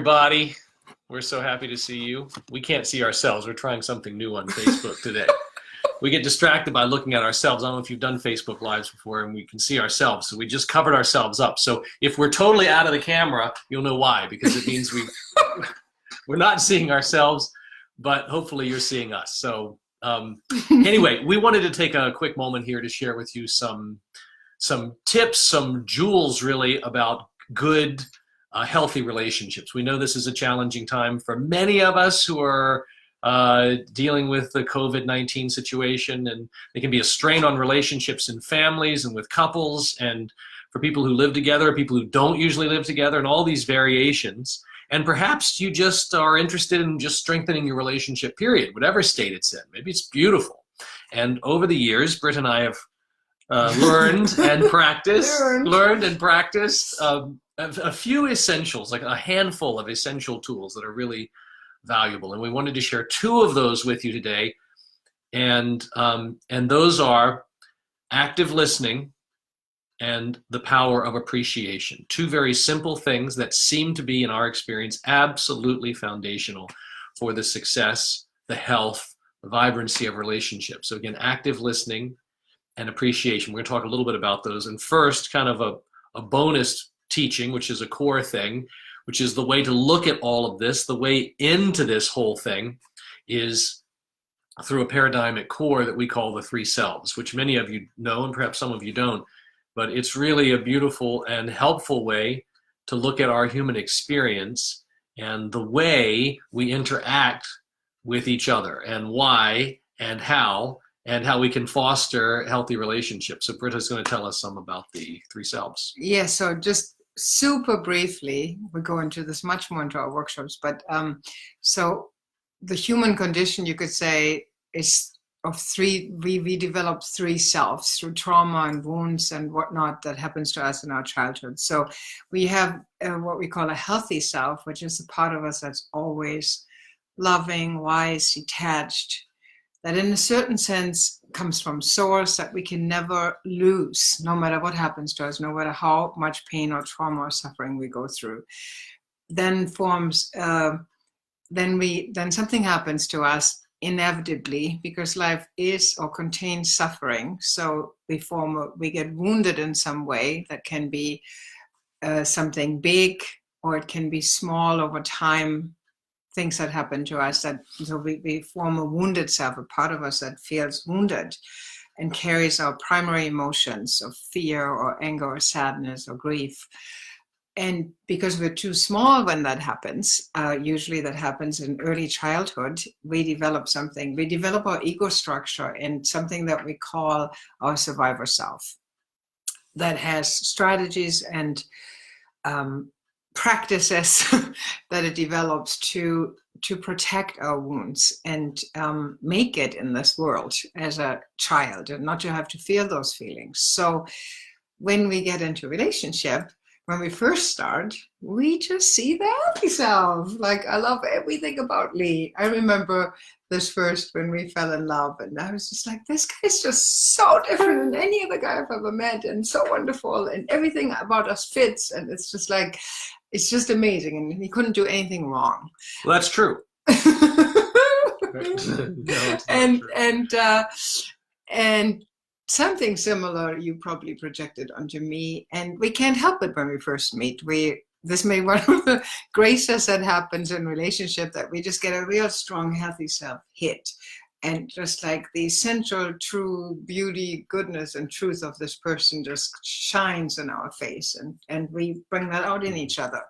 Everybody. We're so happy to see you. We can't see ourselves. We're trying something new on Facebook today. We get distracted by looking at ourselves. I don't know if you've done Facebook Lives before, and we can see ourselves. So we just covered ourselves up. So if we're totally out of the camera, you'll know why, because it means we're not seeing ourselves, but hopefully you're seeing us. So anyway, we wanted to take a quick moment here to share with you some tips, some jewels really about good, healthy relationships. We know this is a challenging time for many of us who are dealing with the COVID-19 situation, and there can be a strain on relationships in families and with couples, and for people who live together, people who don't usually live together, and all these variations. And perhaps you just are interested in just strengthening your relationship, period, whatever state it's in. Maybe it's beautiful. And over the years, Britt and I have learned and practiced a few essentials, like a handful of essential tools that are really valuable. And we wanted to share two of those with you today. And those are active listening and the power of appreciation. Two very simple things that seem to be, in our experience, absolutely foundational for the success, the health, the vibrancy of relationships. So again, active listening and appreciation. We're going to talk a little bit about those. And first, kind of a bonus teaching, which is a core thing, which is the way to look at all of this, the way into this whole thing is through a paradigm at core that we call the three selves, which many of you know and perhaps some of you don't. But it's really a beautiful and helpful way to look at our human experience and the way we interact with each other and why and how we can foster healthy relationships. So Britta's going to tell us some about the three selves. Yeah, so just super briefly, we go into this much more into our workshops, but so the human condition, you could say, is of three. We develop three selves through trauma and wounds and whatnot that happens to us in our childhood. So we have what we call a healthy self, which is a part of us that's always loving, wise, detached, that in a certain sense comes from source, that we can never lose, no matter what happens to us, no matter how much pain or trauma or suffering we go through. Then then something happens to us inevitably, because life is or contains suffering. So we get wounded in some way that can be something big, or it can be small over time. Things that happen to us, that so we form a wounded self, a part of us that feels wounded and carries our primary emotions of fear or anger or sadness or grief. And because we're too small when that happens, usually that happens in early childhood, we develop our ego structure and something that we call our survivor self, that has strategies and practices that it develops to protect our wounds and make it in this world as a child, and not to have to feel those feelings. So when we get into a relationship, when we first start, we just see the healthy self. Like, I love everything about Lee. I remember this first when we fell in love, and I was just like, this guy's just so different than any other guy I've ever met, and so wonderful, and everything about us fits, and it's just like, it's just amazing, and he couldn't do anything wrong. Well, that's true. And something similar you probably projected onto me, and we can't help it when we first meet. This may be one of the graces that happens in relationship, that we just get a real strong, healthy self hit. And just like the central true beauty, goodness, and truth of this person just shines in our face. And we bring that out in each other.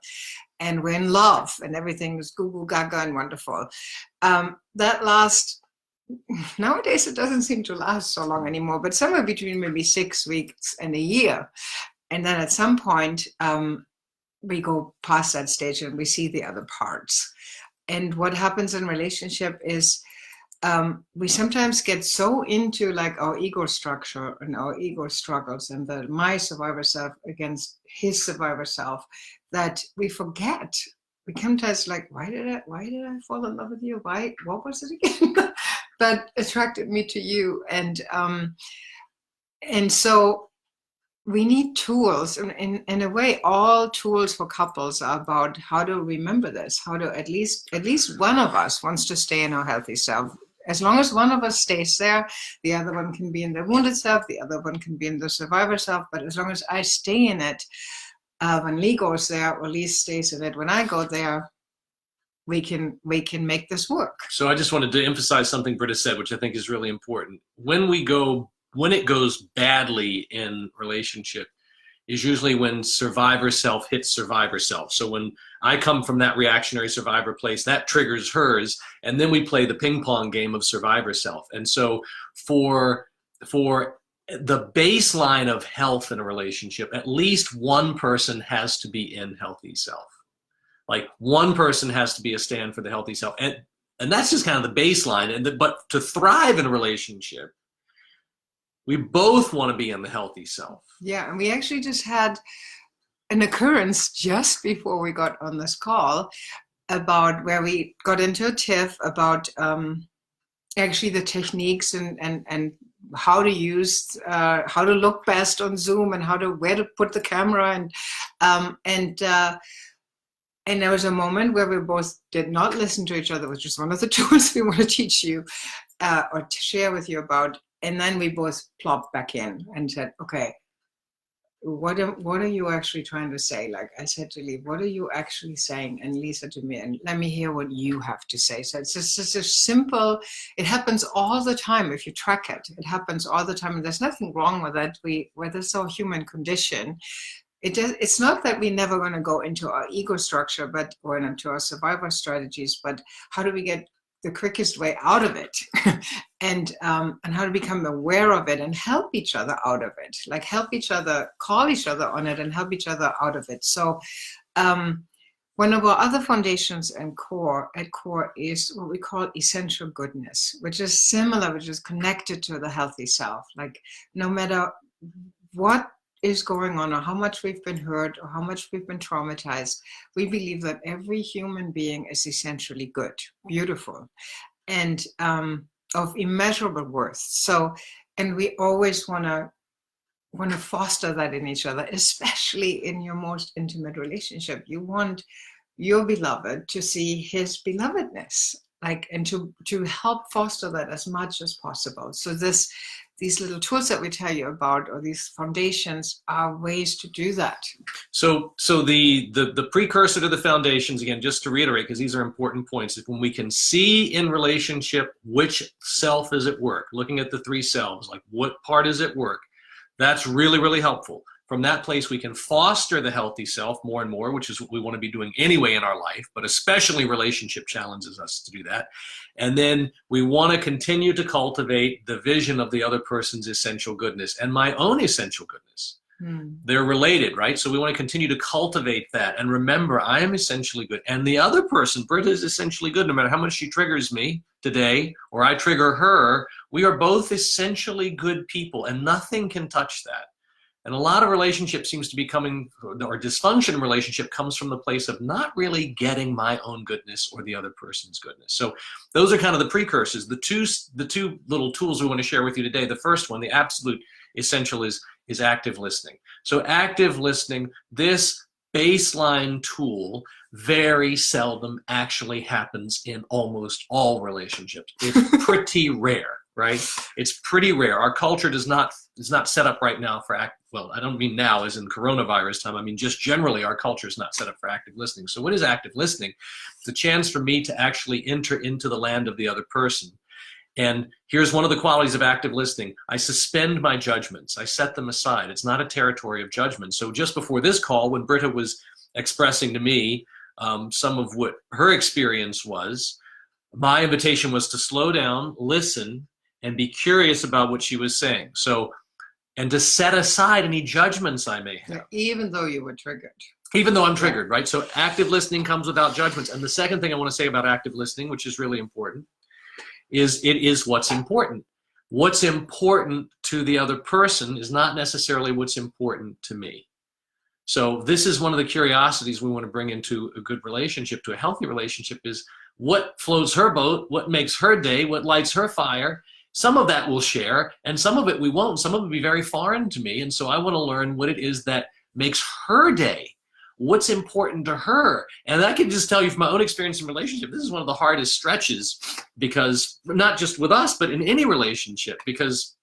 And we're in love, and everything is goo goo gaga and wonderful. That lasts, nowadays it doesn't seem to last so long anymore, but somewhere between maybe 6 weeks and a year. And then at some point, we go past that stage and we see the other parts. And what happens in relationship is, we sometimes get so into like our ego structure and our ego struggles and my survivor self against his survivor self, that we forget. We sometimes like, why did I fall in love with you? What was it again that attracted me to you? And so we need tools. In a way, all tools for couples are about how to remember this, how to at least one of us wants to stay in our healthy self. As long as one of us stays there, the other one can be in the wounded self, the other one can be in the survivor self. But as long as I stay in it, when Lee goes there, or Lee stays in it when I go there, we can make this work. So I just wanted to emphasize something Britta said, which I think is really important. When it goes badly in relationship is usually when survivor self hits survivor self. So when I come from that reactionary survivor place, that triggers hers, and then we play the ping pong game of survivor self. And so for the baseline of health in a relationship, at least one person has to be in healthy self. Like one person has to be a stand for the healthy self. And that's just kind of the baseline. But to thrive in a relationship, we both want to be in the healthy self. Yeah, and we actually just had an occurrence just before we got on this call about where we got into a tiff about actually the techniques and how to use how to look best on Zoom and where to put the camera and there was a moment where we both did not listen to each other, which is one of the tools we want to teach you or to share with you about. And then we both plopped back in and said, okay, what are you actually trying to say? Like I said to Lee, what are you actually saying? And Lee said to me, and let me hear what you have to say. So it's just a simple, it happens all the time if you track it. It happens all the time. And there's nothing wrong with it. That's our human condition. It's not that we're never going to go into our ego structure, or into our survival strategies, but how do we get the quickest way out of it and how to become aware of it and help each other out of it, like help each other, call each other on it and help each other out of it. So one of our other foundations and core is what we call essential goodness, which is similar, which is connected to the healthy self. Like no matter what is going on or how much we've been hurt or how much we've been traumatized, we believe that every human being is essentially good, beautiful, and of immeasurable worth. So, and we always want to foster that in each other, especially in your most intimate relationship. You want your beloved to see his belovedness, and to help foster that as much as possible. So these little tools that we tell you about, or these foundations, are ways to do that. So the precursor to the foundations, again, just to reiterate, because these are important points, is when we can see in relationship which self is at work, looking at the three selves, like what part is at work, that's really, really helpful. From that place, we can foster the healthy self more and more, which is what we want to be doing anyway in our life, but especially relationship challenges us to do that. And then we want to continue to cultivate the vision of the other person's essential goodness and my own essential goodness. They're related, right? So we want to continue to cultivate that and remember I am essentially good. And the other person, Britta, is essentially good. No matter how much she triggers me today or I trigger her, we are both essentially good people and nothing can touch that. And a lot of relationships seems to be coming, or dysfunction in relationship comes from the place of not really getting my own goodness or the other person's goodness. So those are kind of the precursors. The two little tools we want to share with you today. The first one, the absolute essential, is active listening. So active listening, this baseline tool, very seldom actually happens in almost all relationships. It's pretty rare. Right? It's pretty rare. Our culture is not set up right now for well, I don't mean now as in coronavirus time. I mean just generally our culture is not set up for active listening. So what is active listening? It's a chance for me to actually enter into the land of the other person. And here's one of the qualities of active listening. I suspend my judgments. I set them aside. It's not a territory of judgment. So just before this call, when Britta was expressing to me some of what her experience was, my invitation was to slow down, listen, and be curious about what she was saying. So, and to set aside any judgments I may have. Yeah, even though you were triggered. Even though I'm triggered, right? So active listening comes without judgments. And the second thing I want to say about active listening, which is really important, is it is what's important. What's important to the other person is not necessarily what's important to me. So this is one of the curiosities we want to bring into a good relationship, to a healthy relationship, is what floats her boat, what makes her day, what lights her fire. some of that we'll share, and some of it we won't. Some of it will be very foreign to me. And so I want to learn what it is that makes her day, what's important to her. And I can just tell you from my own experience in relationship, this is one of the hardest stretches, because not just with us, but in any relationship, because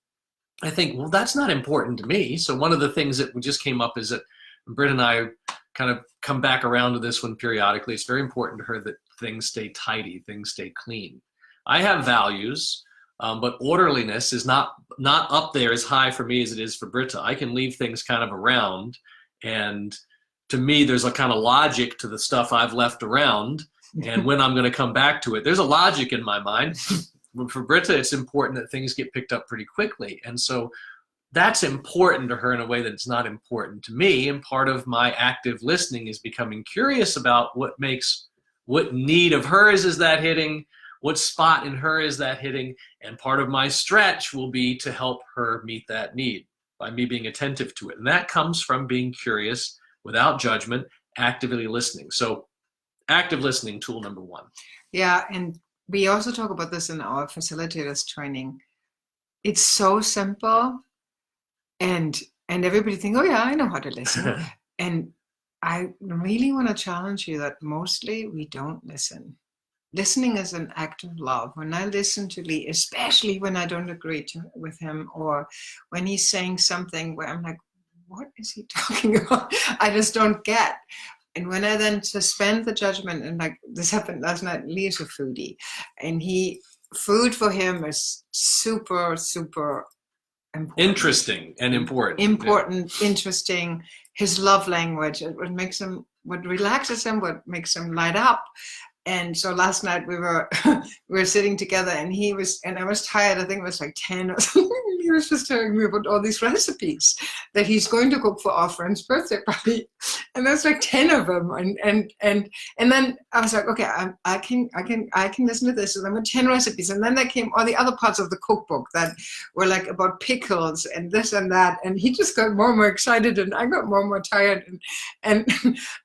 I think, well, that's not important to me. So one of the things that just came up is that Britt and I kind of come back around to this one periodically. It's very important to her that things stay tidy, things stay clean. I have values, but orderliness is not up there as high for me as it is for Britta. I can leave things kind of around, and to me, there's a kind of logic to the stuff I've left around, and when I'm going to come back to it. There's a logic in my mind. For Britta, it's important that things get picked up pretty quickly, and so that's important to her in a way that it's not important to me. And part of my active listening is becoming curious about what need of hers is that hitting, what spot in her is that hitting, and part of my stretch will be to help her meet that need by me being attentive to it. And that comes from being curious without judgment, actively listening. So active listening, tool number one. Yeah, and we also talk about this in our facilitators training. It's so simple, and everybody think, oh yeah, I know how to listen. And I really want to challenge you that mostly we don't listen. Listening is an act of love. When I listen to Lee, especially when I don't agree with him, or when he's saying something where I'm like, what is he talking about? I just don't get. And when I then suspend the judgment, and like this happened last night, Lee is a foodie, and food for him is super, super important. Interesting and important. Important, yeah. Interesting. His love language, what makes him, what relaxes him, what makes him light up. And so last night we were sitting together, and I was tired. I think it was like 10 or something. He was just telling me about all these recipes that he's going to cook for our friend's birthday party, and there's like 10 of them. And then I was like, okay, I can listen to this. So there were 10 recipes, and then there came all the other parts of the cookbook that were like about pickles and this and that. And he just got more and more excited, and I got more and more tired. And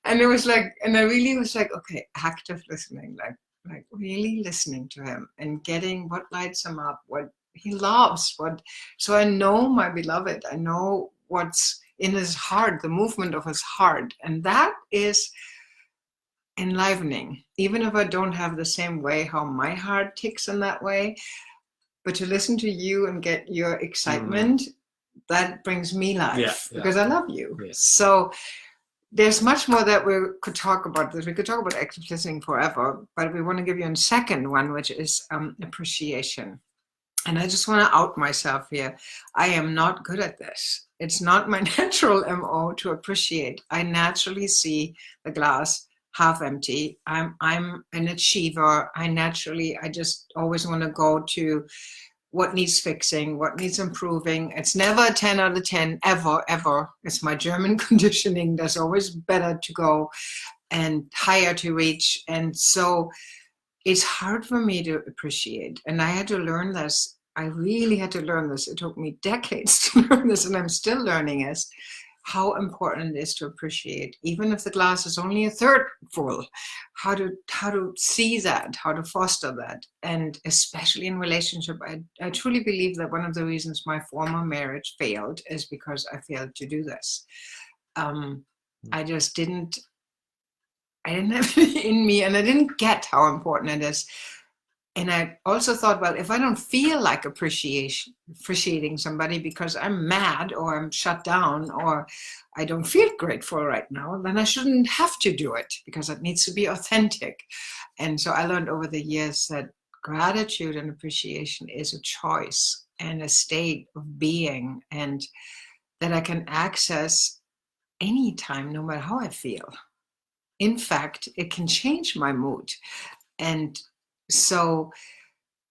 it was like, and I really was like, okay, active listening, like really listening to him and getting what lights him up, what he loves, so I know my beloved, I know what's in his heart, the movement of his heart, and that is enlivening, even if I don't have the same way how my heart ticks in that way. But to listen to you and get your excitement, that brings me life, because I love you. Yeah. So there's much more that we could talk about. We could talk about active listening forever, but we want to give you a second one, which is appreciation. And I just want to out myself here. I am not good at this. It's not my natural MO to appreciate. I naturally see the glass half empty. I'm an achiever. I just always want to go to what needs fixing, what needs improving. It's never a 10 out of 10, ever, ever. It's my German conditioning. There's always better to go and higher to reach. And so it's hard for me to appreciate. And I had to learn this. I really had to learn this. It took me decades to learn this, and I'm still learning this, how important it is to appreciate, even if the glass is only a third full, how to see that, how to foster that. And especially in relationship, I truly believe that one of the reasons my former marriage failed is because I failed to do this. I just didn't have it in me, and I didn't get how important it is. And I also thought, well, if I don't feel like appreciating somebody because I'm mad or I'm shut down or I don't feel grateful right now, then I shouldn't have to do it, because it needs to be authentic. And so I learned over the years that gratitude and appreciation is a choice and a state of being, and that I can access anytime, no matter how I feel. In fact, it can change my mood. And so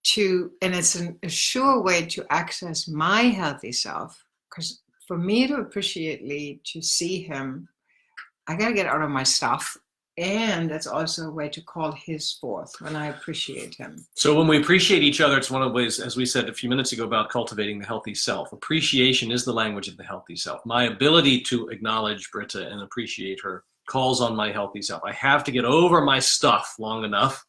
it's a sure way to access my healthy self, because for me to appreciate Lee, to see him, I got to get out of my stuff. And that's also a way to call his forth when I appreciate him. So when we appreciate each other, it's one of the ways, as we said a few minutes ago, about cultivating the healthy self. Appreciation is the language of the healthy self. My ability to acknowledge Britta and appreciate her calls on my healthy self. I have to get over my stuff long enough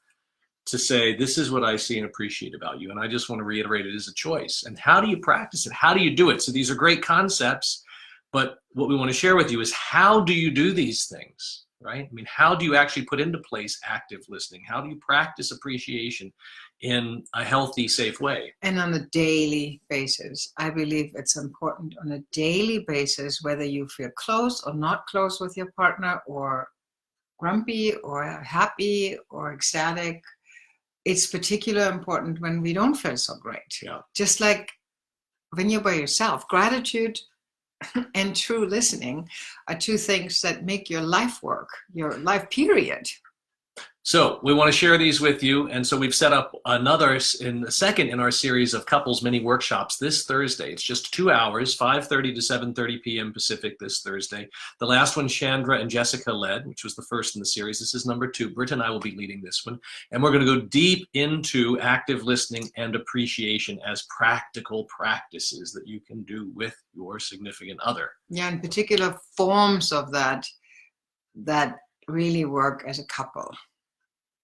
to say, this is what I see and appreciate about you. And I just want to reiterate, it is a choice. And how do you practice it? How do you do it? So these are great concepts, but what we want to share with you is, how do you do these things, right? I mean, how do you actually put into place active listening? How do you practice appreciation in a healthy, safe way? And on a daily basis. I believe it's important on a daily basis, whether you feel close or not close with your partner, or grumpy or happy or ecstatic. It's particularly important when we don't feel so great. Yeah. Just like when you're by yourself. Gratitude and true listening are two things that make your life work, your life period. So we want to share these with you. And so we've set up another, in the second in our series of couples mini workshops this Thursday. It's just 2 hours, 5:30 to 7:30 p.m. Pacific this Thursday. The last one, Chandra and Jessica led, which was the first in the series. This is number 2. Britt and I will be leading this one. And we're going to go deep into active listening and appreciation as practical practices that you can do with your significant other. Yeah, in particular forms of that really work as a couple.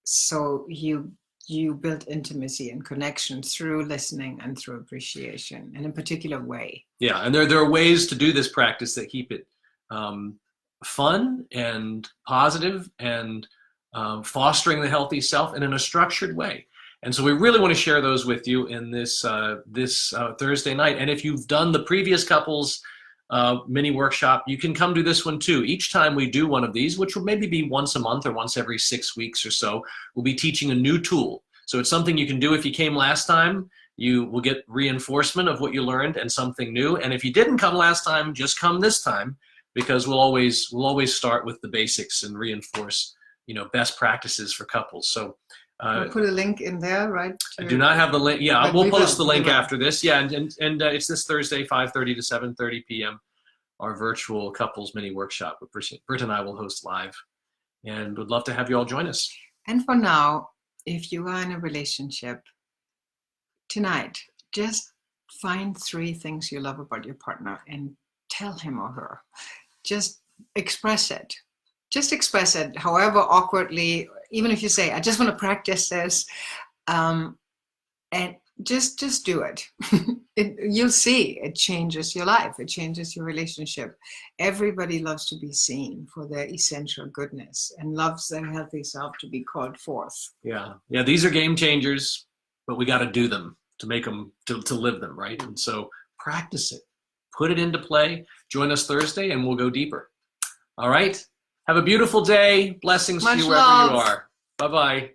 So you build intimacy and connection through listening and through appreciation in a particular way. Yeah, and there are ways to do this practice that keep it fun and positive and fostering the healthy self, and in a structured way. And so we really want to share those with you in this Thursday night. And if you've done the previous couples mini workshop, you can come do this one too. Each time we do one of these, which will maybe be once a month or once every 6 weeks or so, we'll be teaching a new tool. So it's something you can do. If you came last time, you will get reinforcement of what you learned and something new. And if you didn't come last time, just come this time, because we'll always start with the basics and reinforce, best practices for couples. So we'll put a link in there, right? I do not have the link. Yeah, we'll post the link after this. Yeah, and it's this Thursday, 5:30 to 7:30 p.m. Our virtual couples mini workshop. Britt and I will host live, and would love to have you all join us. And for now, if you are in a relationship tonight, just find 3 things you love about your partner and tell him or her. Just express it. Just express it, however awkwardly. Even if you say, I just want to practice this, and just do it. You'll see it changes your life. It changes your relationship. Everybody loves to be seen for their essential goodness and loves their healthy self to be called forth. Yeah. These are game changers, but we got to do them to make them, to live them, right? And so practice it. Put it into play. Join us Thursday, and we'll go deeper. All right? Have a beautiful day. Blessings to you wherever you are. Bye-bye.